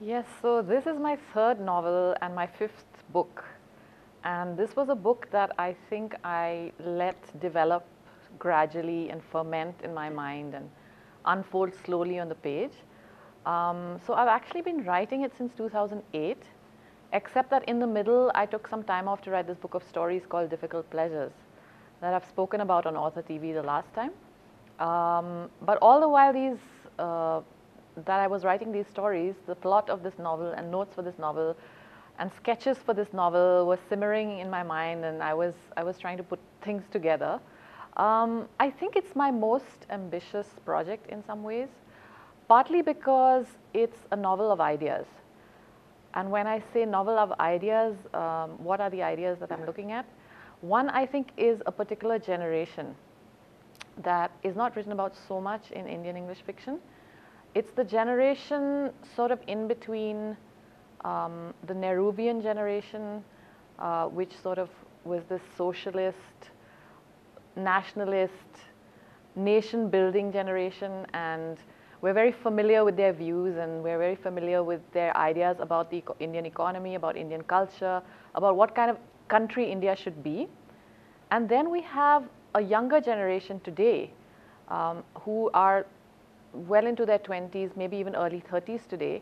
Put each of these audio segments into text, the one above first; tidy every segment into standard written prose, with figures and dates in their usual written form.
Yes, so this is my third novel and my fifth book. And this was a book that I think I let develop gradually and ferment in my mind and unfold slowly on the page. So I've actually been writing it since 2008, except that in the middle I took some time off to write this book of stories called Difficult Pleasures that I've spoken about on Author TV the last time. But all the while that I was writing these stories, the plot of this novel and notes for this novel and sketches for this novel was simmering in my mind, and I was trying to put things together. I think it's my most ambitious project in some ways, partly because it's a novel of ideas. And when I say novel of ideas, what are the ideas that I'm looking at? One, I think, is a particular generation that is not written about so much in Indian English fiction. It's the generation sort of in between the Nehruvian generation, which sort of was this socialist, nationalist, nation-building generation, and we're very familiar with their views and we're very familiar with their ideas about the Indian economy, about Indian culture, about what kind of country India should be. And then we have a younger generation today who are well into their 20s, maybe even early 30s today,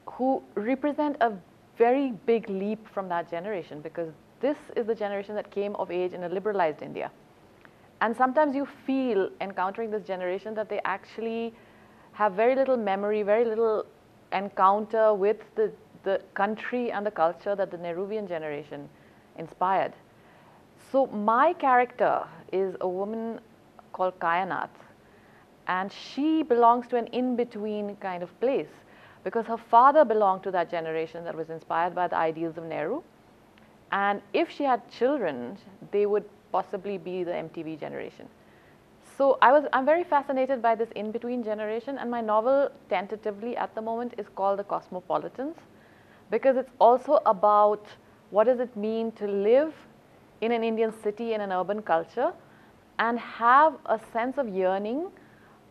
who represent a very big leap from that generation, because this is the generation that came of age in a liberalized India. And sometimes you feel, encountering this generation, that they actually have very little memory, very little encounter with the country and the culture that the Nehruvian generation inspired. So my character is a woman called Kayanat, and she belongs to an in-between kind of place, because her father belonged to that generation that was inspired by the ideals of Nehru. And if she had children, they would possibly be the MTV generation. So I'm very fascinated by this in-between generation, and my novel, tentatively at the moment, is called The Cosmopolitans, because it's also about what does it mean to live in an Indian city, in an urban culture, and have a sense of yearning,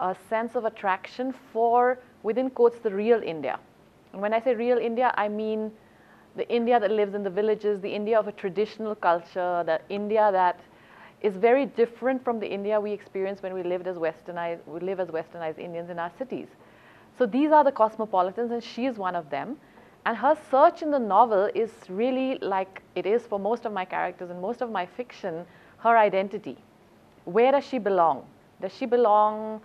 a sense of attraction for, within quotes, the real India. And when I say real India, I mean the India that lives in the villages, the India of a traditional culture, the India that is very different from the India we experience when we live as westernized Indians in our cities. So these are the cosmopolitans, and she is one of them. And her search in the novel is really, like it is for most of my characters and most of my fiction, her identity. Where does she belong? Does she belong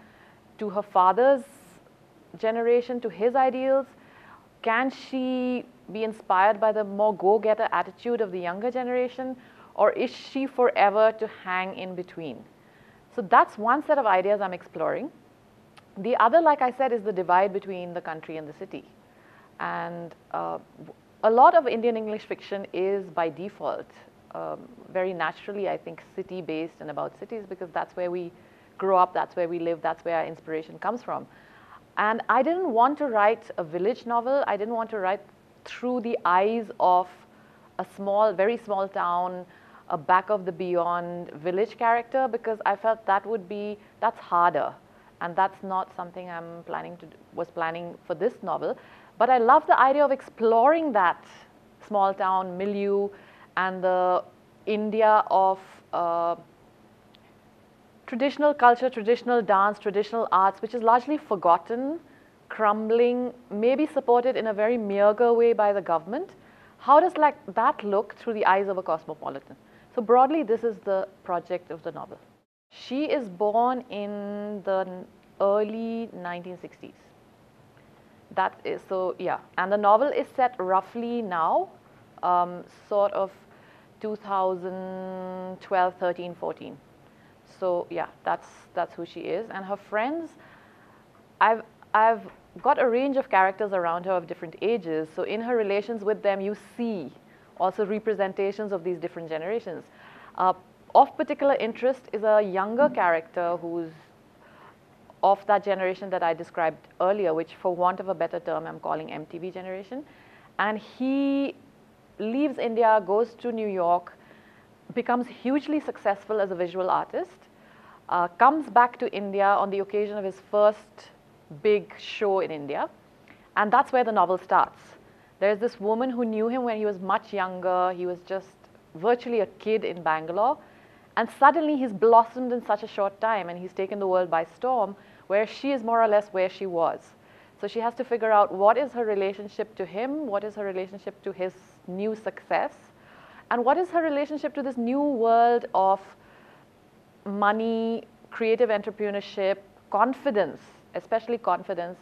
to her father's generation, to his ideals? Can she be inspired by the more go-getter attitude of the younger generation? Or is she forever to hang in between? So that's one set of ideas I'm exploring. The other, like I said, is the divide between the country and the city. And a lot of Indian English fiction is by default, very naturally, I think, city-based and about cities, because that's where we grow up, that's where we live, that's where our inspiration comes from. And I didn't want to write a village novel. I didn't want to write through the eyes of a small, very small town, a back of the beyond village character, because I felt that's harder. And that's not something was planning for this novel. But I love the idea of exploring that small town milieu and the India of traditional culture, traditional dance, traditional arts, which is largely forgotten, crumbling, maybe supported in a very meager way by the government. How does that look through the eyes of a cosmopolitan? So broadly, this is the project of the novel. She is born in the early 1960s. That is, so yeah, and the novel is set roughly now, sort of 2012, 13, 14. So yeah, that's who she is. And her friends, I've got a range of characters around her of different ages. So in her relations with them, you see also representations of these different generations. Of particular interest is a younger character who's of that generation that I described earlier, which, for want of a better term, I'm calling MTV generation. And he leaves India, goes to New York, becomes hugely successful as a visual artist, comes back to India on the occasion of his first big show in India, And that's where the novel starts. There's this woman who knew him when he was much younger. He was just virtually a kid in Bangalore. And suddenly he's blossomed in such a short time and he's taken the world by storm, where she is more or less where she was. So she has to figure out what is her relationship to him, what is her relationship to his new success, and what is her relationship to this new world of money, creative entrepreneurship, confidence, especially confidence,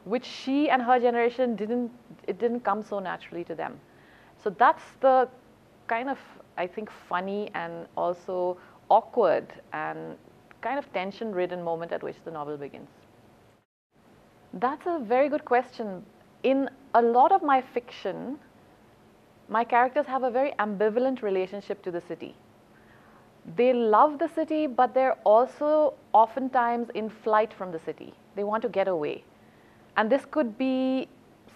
which she and her generation didn't come so naturally to them. So that's the kind of, I think, funny and also awkward and kind of tension-ridden moment at which the novel begins. That's a very good question. In a lot of my fiction, my characters have a very ambivalent relationship to the city. They love the city, but they're also oftentimes in flight from the city. They want to get away. And this could be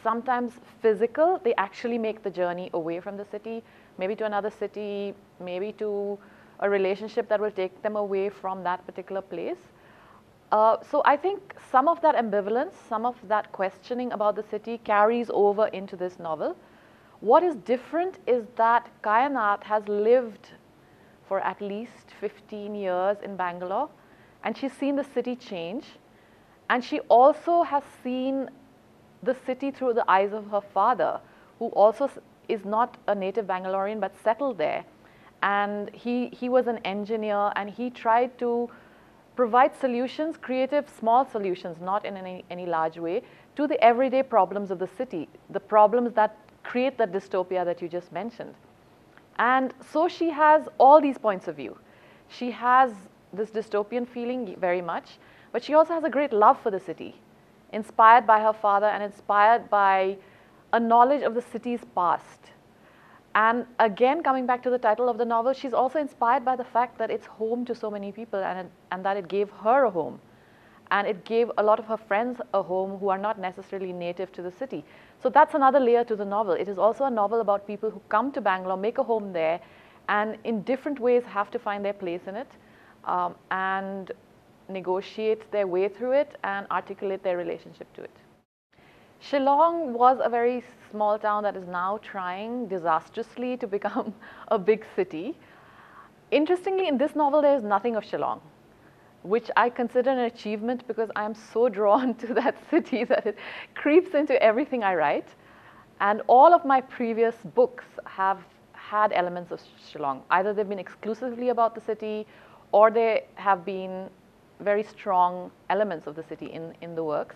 sometimes physical. They actually make the journey away from the city, maybe to another city, maybe to a relationship that will take them away from that particular place. So I think some of that ambivalence, some of that questioning about the city carries over into this novel. What is different is that Kainat has lived for at least 15 years in Bangalore, and she's seen the city change, and she also has seen the city through the eyes of her father, who also is not a native Bangalorean but settled there. And he was an engineer, and he tried to provide solutions, creative small solutions, not in any large way, to the everyday problems of the city, the problems that create that dystopia that you just mentioned. And so she has all these points of view. She has this dystopian feeling very much, but she also has a great love for the city, inspired by her father and inspired by a knowledge of the city's past. And again, coming back to the title of the novel, she's also inspired by the fact that it's home to so many people, and that it gave her a home. And it gave a lot of her friends a home who are not necessarily native to the city. So that's another layer to the novel. It is also a novel about people who come to Bangalore, make a home there, and in different ways have to find their place in it, and negotiate their way through it and articulate their relationship to it. Shillong was a very small town that is now trying disastrously to become a big city. Interestingly, in this novel, there is nothing of Shillong, which I consider an achievement because I am so drawn to that city that it creeps into everything I write. And all of my previous books have had elements of Shillong. Either they've been exclusively about the city, or they have been very strong elements of the city in the works.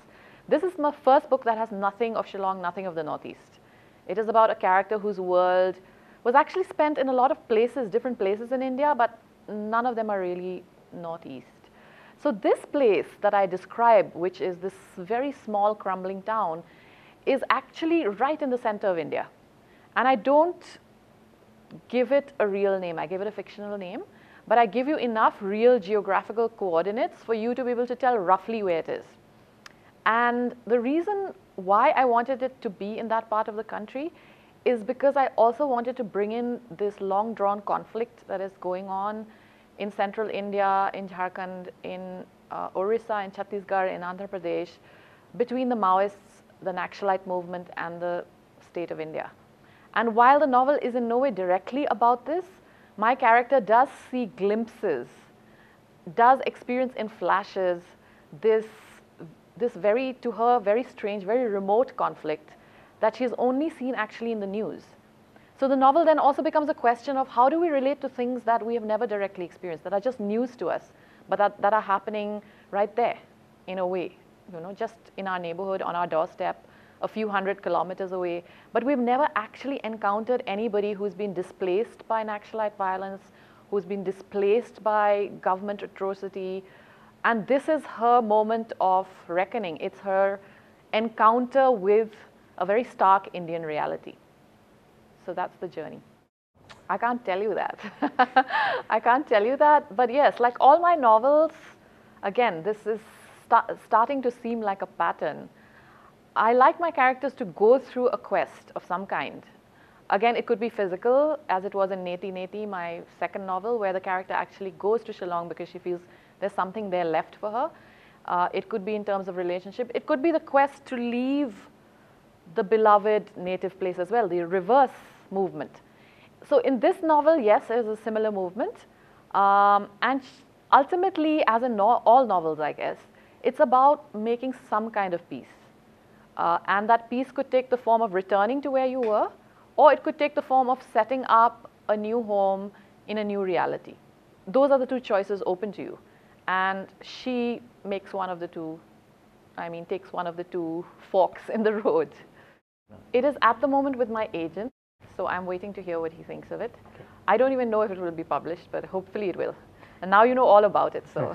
This is my first book that has nothing of Shillong, nothing of the Northeast. It is about a character whose world was actually spent in a lot of places, different places in India, but none of them are really Northeast. So this place that I describe, which is this very small crumbling town, is actually right in the center of India. And I don't give it a real name, I give it a fictional name, but I give you enough real geographical coordinates for you to be able to tell roughly where it is. And the reason why I wanted it to be in that part of the country is because I also wanted to bring in this long-drawn conflict that is going on in central India, in Jharkhand, in Orissa, in Chhattisgarh, in Andhra Pradesh, between the Maoists, the Naxalite movement, and the state of India. And while the novel is in no way directly about this, my character does see glimpses, does experience in flashes this very, to her, very strange, very remote conflict that she's only seen actually in the news. So the novel then also becomes a question of how do we relate to things that we have never directly experienced, that are just news to us, but that are happening right there, in a way, just in our neighborhood, on our doorstep, a few hundred kilometers away. But we've never actually encountered anybody who's been displaced by Naxalite violence, who's been displaced by government atrocity. And this is her moment of reckoning. It's her encounter with a very stark Indian reality. So that's the journey. I can't tell you that. I can't tell you that, but yes, like all my novels, again, this is starting to seem like a pattern. I like my characters to go through a quest of some kind. Again, it could be physical, as it was in Neti Neti, my second novel, where the character actually goes to Shillong because she feels there's something there left for her. It could be in terms of relationship. It could be the quest to leave the beloved native place as well, the reverse movement. So in this novel, yes, there is a similar movement. And ultimately, as in all novels, I guess, it's about making some kind of peace. And that peace could take the form of returning to where you were, or it could take the form of setting up a new home in a new reality. Those are the two choices open to you. And she makes one of the two, takes one of the two forks in the road. It is at the moment with my agent, so I'm waiting to hear what he thinks of it. Okay. I don't even know if it will be published, but hopefully it will. And now you know all about it, so.